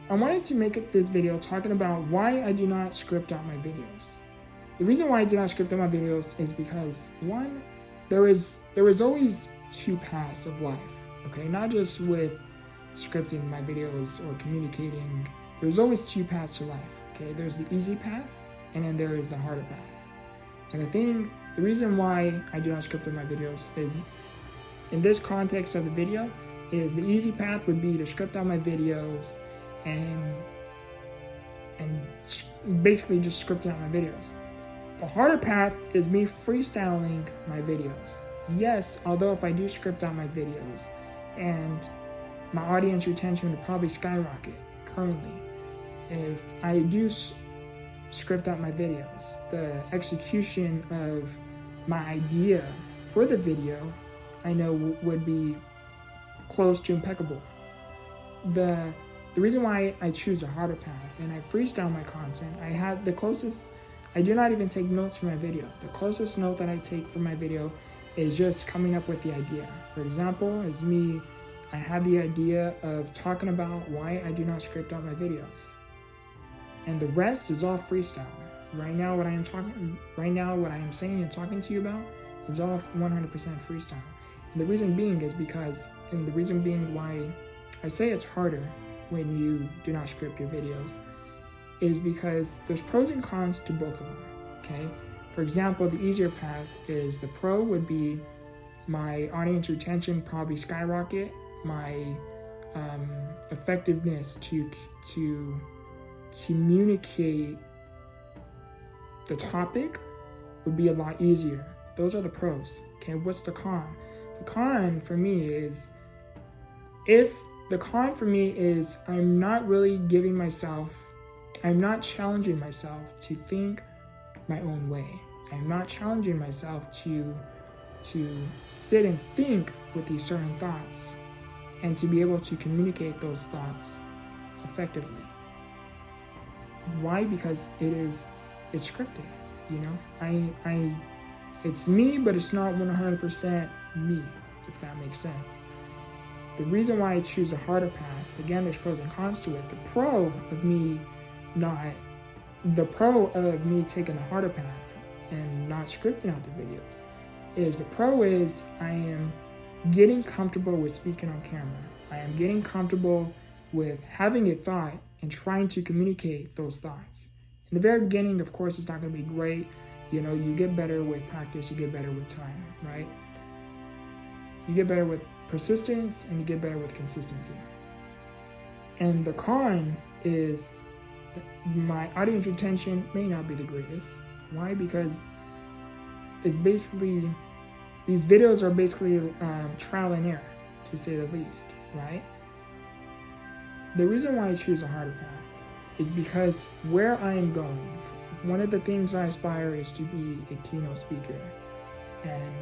I wanted to make this video talking about why I do not script out my videos. The reason why I do not script out my videos is because, one, there is always two paths of life, okay? Not just with scripting my videos or communicating. There's always two paths to life, okay? There's the easy path, and then there is the harder path. And the reason why I do not script out my videos is, in this context of the video, is the easy path would be to script out my videos and basically just scripting out my videos. The harder path is me freestyling my videos. Yes, although if I do script out my videos, and my audience retention would probably skyrocket currently. If I do script out my videos, the execution of my idea for the video, I know would be close to impeccable. The reason why I choose a harder path and I freestyle my content, I do not even take notes for my video. The closest note that I take for my video is just coming up with the idea. For example, I have the idea of talking about why I do not script out my videos. And the rest is all freestyle. Right now, what I am saying and talking to you about is all 100% freestyle. And the reason being why I say it's harder when you do not script your videos is because there's pros and cons to both of them, okay? For example, the easier path is the pro would be my audience retention probably skyrocket, my effectiveness to communicate the topic would be a lot easier. Those are the pros, okay? What's the con? The con for me is I'm not challenging myself to think my own way. I'm not challenging myself to sit and think with these certain thoughts and to be able to communicate those thoughts effectively. Why? Because it's scripted, you know? It's me, but it's not 100% me, if that makes sense. The reason why I choose a harder path, again, there's pros and cons to it. The pro of me taking the harder path and not scripting out the videos is I am getting comfortable with speaking on camera. I am getting comfortable with having a thought and trying to communicate those thoughts. In the very beginning, of course, it's not going to be great. You know, you get better with practice, you get better with time, right? You get better with persistence and you get better with consistency. And the con is my audience retention may not be the greatest. Why? Because these videos are basically trial and error, to say the least, right? The reason why I choose a harder path is because where I am going, one of the things I aspire is to be a keynote speaker. And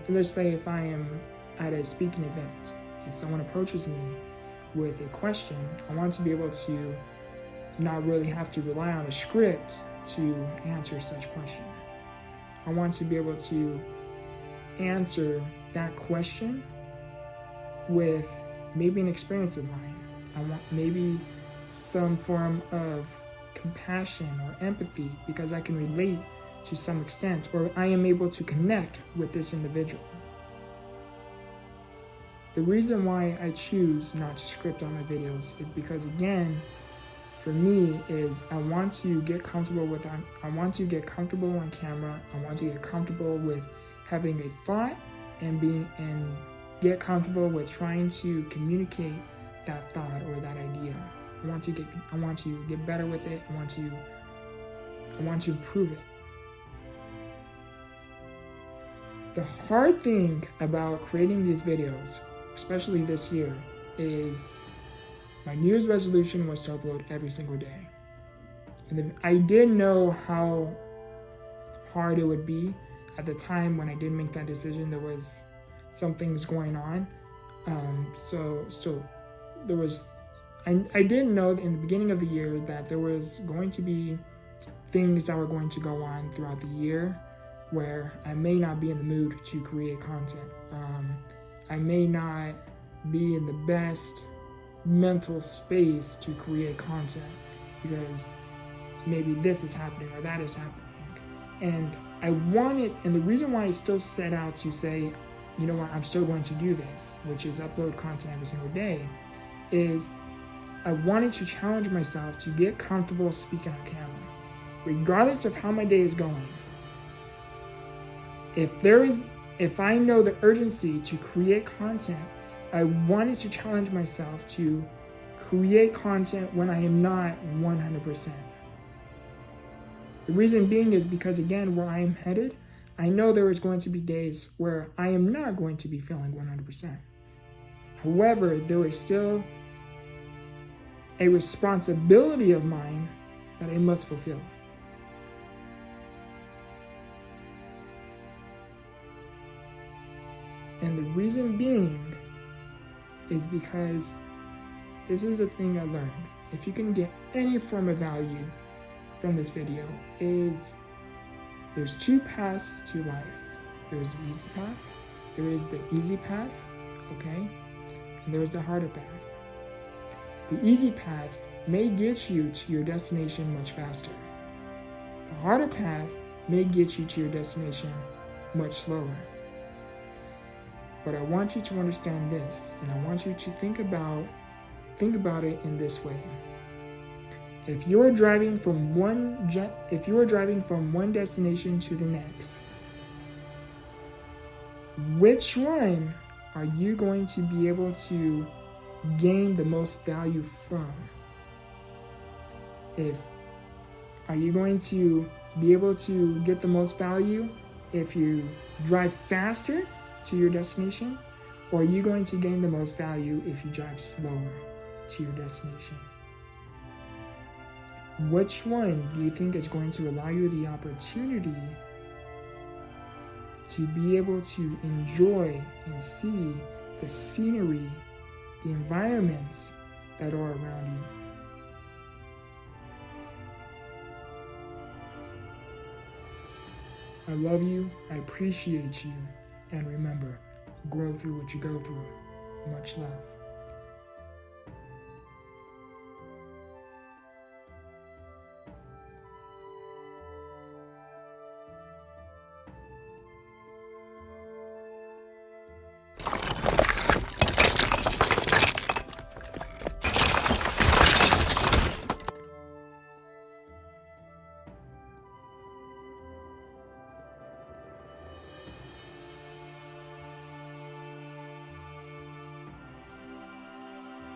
let's say if I am at a speaking event, if someone approaches me with a question, I want to be able to not really have to rely on a script to answer such question. I want to be able to answer that question with maybe an experience of mine. I want maybe some form of compassion or empathy because I can relate to some extent, or I am able to connect with this individual. The reason why I choose not to script on my videos is because, again, for me is I want to get comfortable on camera. I want to get comfortable with having a thought and get comfortable with trying to communicate that thought or that idea. I want to get better with it. I want to improve it. The hard thing about creating these videos, especially this year, is my New Year's resolution was to upload every single day. And I didn't know how hard it would be at the time when I did make that decision. There was some things going on. I didn't know in the beginning of the year that there was going to be things that were going to go on throughout the year where I may not be in the mood to create content. I may not be in the best mental space to create content because maybe this is happening or that is happening. And I wanted, and the reason why I still set out to say, you know what, I'm still going to do this, which is upload content every single day, is I wanted to challenge myself to get comfortable speaking on camera, regardless of how my day is going. If I know the urgency to create content, I wanted to challenge myself to create content when I am not 100%. The reason being is because, again, where I am headed, I know there is going to be days where I am not going to be feeling 100%. However, there is still a responsibility of mine that I must fulfill. And the reason being is because this is a thing I learned. If you can get any form of value from this video, is there's two paths to life. There's the easy path, there is the easy path, okay? And there's the harder path. The easy path may get you to your destination much faster. The harder path may get you to your destination much slower. But I want you to understand this, and I want you to think about it in this way. If you are driving from one destination to the next, which one are you going to be able to gain the most value from? Are you going to be able to get the most value if you drive faster to your destination, or are you going to gain the most value if you drive slower to your destination? Which one do you think is going to allow you the opportunity to be able to enjoy and see the scenery, the environments that are around you? I love you, I appreciate you, and remember, grow through what you go through. Much love.